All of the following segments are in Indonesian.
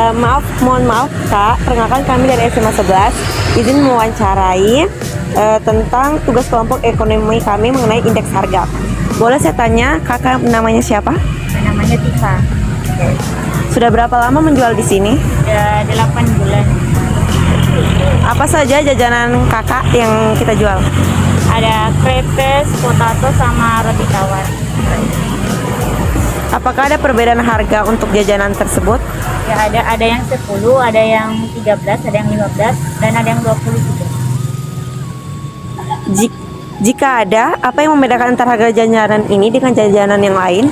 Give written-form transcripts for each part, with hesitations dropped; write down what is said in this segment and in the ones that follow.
Mohon maaf Kak, perkenalkan kami dari SMA 11 izin mewawancarai tentang tugas kelompok ekonomi kami mengenai indeks harga. Boleh saya tanya, Kakak namanya siapa? Namanya Tika. Sudah berapa lama menjual di sini? Udah 8 bulan. Apa saja jajanan Kakak yang kita jual? Ada crepes, potato, sama roti tawar. Apakah ada perbedaan harga untuk jajanan tersebut? Ya ada yang 10, ada yang 13, ada yang 15, dan ada yang 20 juga. Jika ada, apa yang membedakan antara harga jajanan ini dengan jajanan yang lain?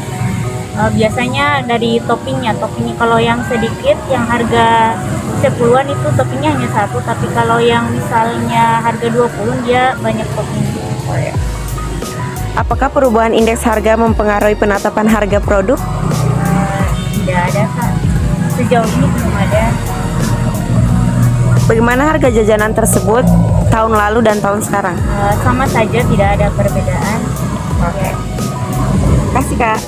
Biasanya dari toppingnya kalau yang sedikit, yang harga 10-an itu toppingnya hanya satu, tapi kalau yang misalnya harga 20 dia banyak topping. Apakah perubahan indeks harga mempengaruhi penetapan harga produk? Tidak ada Kak, sejauh ini belum ada. Bagaimana harga jajanan tersebut tahun lalu dan tahun sekarang? Sama saja, tidak ada perbedaan. Oke. Terima kasih Kak.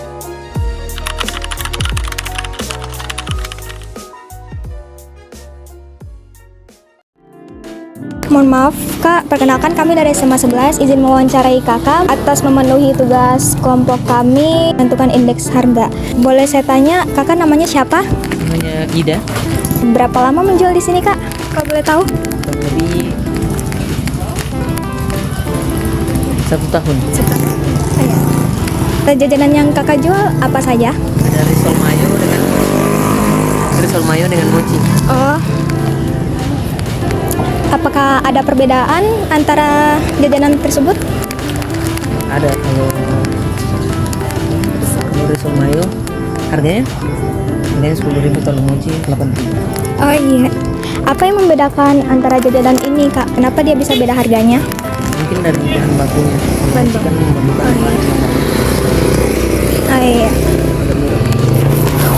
Mohon maaf Kak, perkenalkan kami dari SMA 11 izin mewawancarai Kakak atas memenuhi tugas kelompok kami menentukan indeks harga. Boleh saya tanya, Kakak namanya siapa? Namanya Ida. Berapa lama menjual di sini Kak? Kalau boleh tahu? Kurang lebih 1 tahun. Oh, ya. Jajanan yang Kakak jual apa saja? Ada risol mayo dengan mochi. Oh. Apakah ada perbedaan antara jajanan tersebut? Ada kalau risol mayo harganya 10.000, kalau mochi 8.000. Oh iya. Apa yang membedakan antara jajanan ini Kak? Kenapa dia bisa beda harganya? Mungkin dari bahan bakunya. Bahan Mochi kan baku. memerlukan bahan bakar. Oh iya.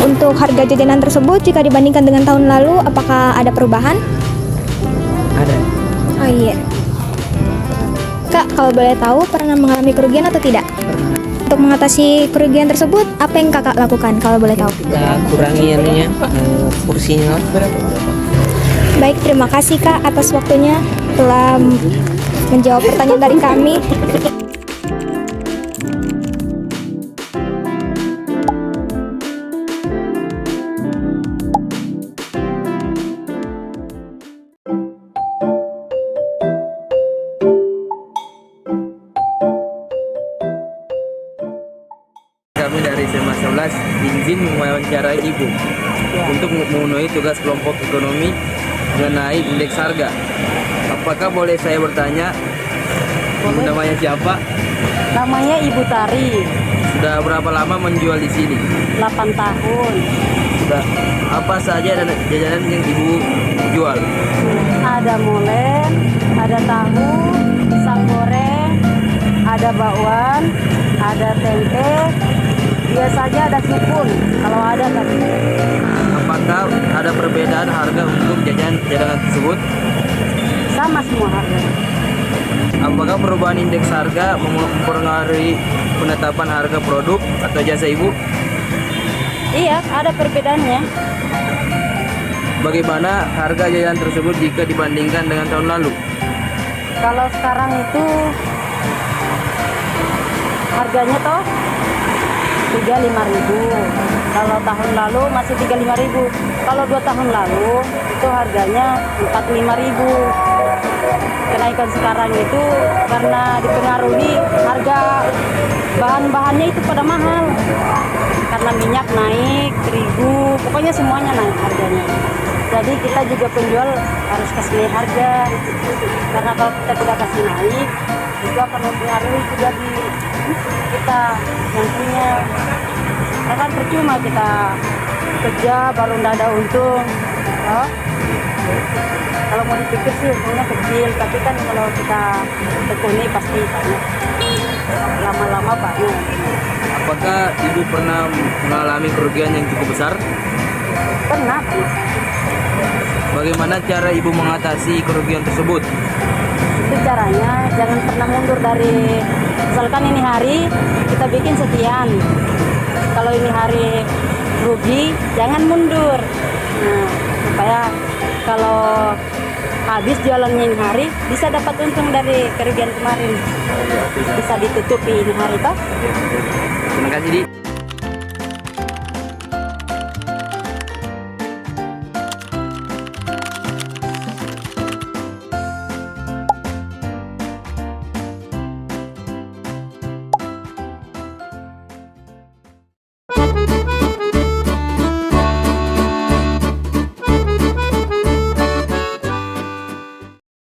Untuk harga jajanan tersebut jika dibandingkan dengan tahun lalu, apakah ada perubahan? Ada. Oh iya. Kak, kalau boleh tahu pernah mengalami kerugian atau tidak? Pernah. Untuk mengatasi kerugian tersebut, apa yang Kakak lakukan kalau boleh tahu? Kita kurangi porsinya. Baik, terima kasih Kak atas waktunya telah menjawab pertanyaan dari kami. Kami dari SMA 11 izin mewawancarai Ibu untuk memenuhi tugas kelompok ekonomi mengenai indeks harga. Apakah boleh saya bertanya, Ibu namanya siapa? Namanya Ibu Tari, Sudah berapa lama menjual di sini? 8 tahun. Sudah apa saja jajanan yang Ibu jual? Ada molen, ada tahu, pisang goreng, ada bakwan, ada tempe, biasanya ada sukun, kalau ada tapi. Apakah ada perbedaan harga untuk jajanan tersebut? Sama semua harga. Apakah perubahan indeks harga mempengaruhi penetapan harga produk atau jasa Ibu? Iya, ada perbedaannya. Bagaimana harga jajanan tersebut jika dibandingkan dengan tahun lalu? Kalau sekarang itu harganya toh 35.000. Kalau tahun lalu masih 35.000. Kalau 2 tahun lalu itu harganya 45.000. Kenaikan sekarang itu karena dipengaruhi harga bahan-bahannya itu pada mahal. Karena minyak naik, terigu, pokoknya semuanya naik harganya. Jadi kita juga penjual harus kasih naik harga. Karena kalau kita tidak kasih naik, itu akan mempengaruhi juga di kita yang punya. Karena kan percuma kita kerja baru tidak ada untung. Oh? Kalau mau dipikir sih untungnya kecil, tapi kan kalau kita tekuni pasti banyak. Lama-lama banyak. Apakah Ibu pernah mengalami kerugian yang cukup besar? Pernah. Bagaimana cara Ibu mengatasi kerugian tersebut? Itu caranya, jangan pernah mundur dari, misalkan ini hari kita bikin sekian. Kalau ini hari rugi, jangan mundur. Nah, supaya kalau habis jualannya ini hari bisa dapat untung dari kerugian kemarin, bisa ditutupi ini hari toh. Terima kasih Di.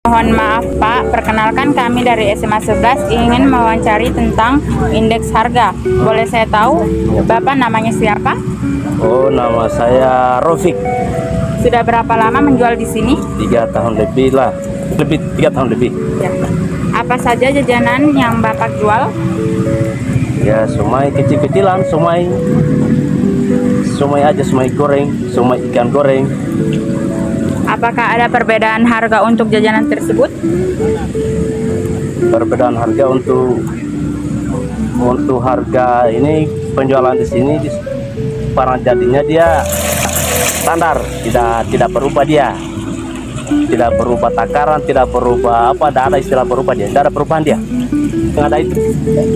Mohon maaf Pak, perkenalkan kami dari SMA 11 ingin mewawancari tentang indeks harga. Boleh saya tahu Bapak namanya siapa? Oh, nama saya Rofik. Sudah berapa lama menjual di sini? 3 tahun lebih lah. 3 tahun lebih. Ya. Apa saja jajanan yang Bapak jual? Ya, somai kecil-kecilan, somai aja, somai goreng, somai ikan goreng. Apakah ada perbedaan harga untuk jajanan tersebut? Perbedaan harga untuk harga ini penjualan di sini barang jadinya dia standar, tidak berubah dia. Tidak berubah takaran, tidak berubah apa, tidak ada istilah berubah dia, tidak ada perubahan dia. Yang ada itu,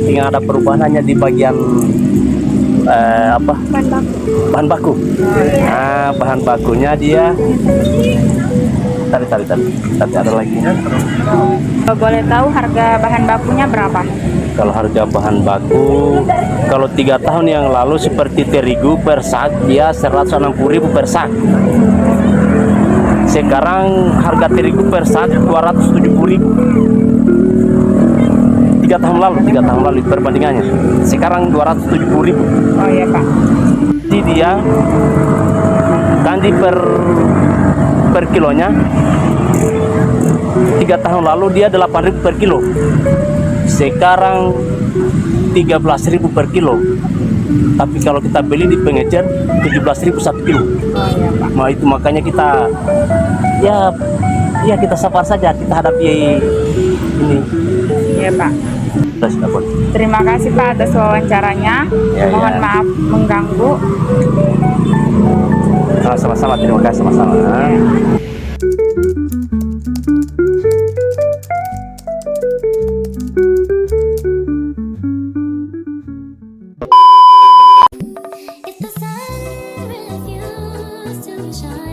yang ada perubahan hanya di bagian bahan baku. Nah, bahan bakunya dia tadi ada lagi. Boleh tahu harga bahan bakunya berapa? Kalau harga bahan baku, kalau 3 tahun yang lalu seperti terigu per sak dia 160.000 per sak. Sekarang harga terigu per sak 270.000. 3 tahun lalu perbandingannya. Sekarang 270.000. Oh iya Pak. Jadi dia kandi per kilonya 3 tahun lalu dia 8.000 per kilo. Sekarang 13.000 per kilo. Tapi kalau kita beli di pengecer 17.000 1 kilo. Oh iya Pak. Nah itu makanya kita ya kita sabar saja, kita hadapi ini. Iya Pak. Terima kasih Pak atas wawancaranya. Ya, Mohon ya. maaf mengganggu. Sama-sama, terima kasih sama-sama. If the sun refused to shine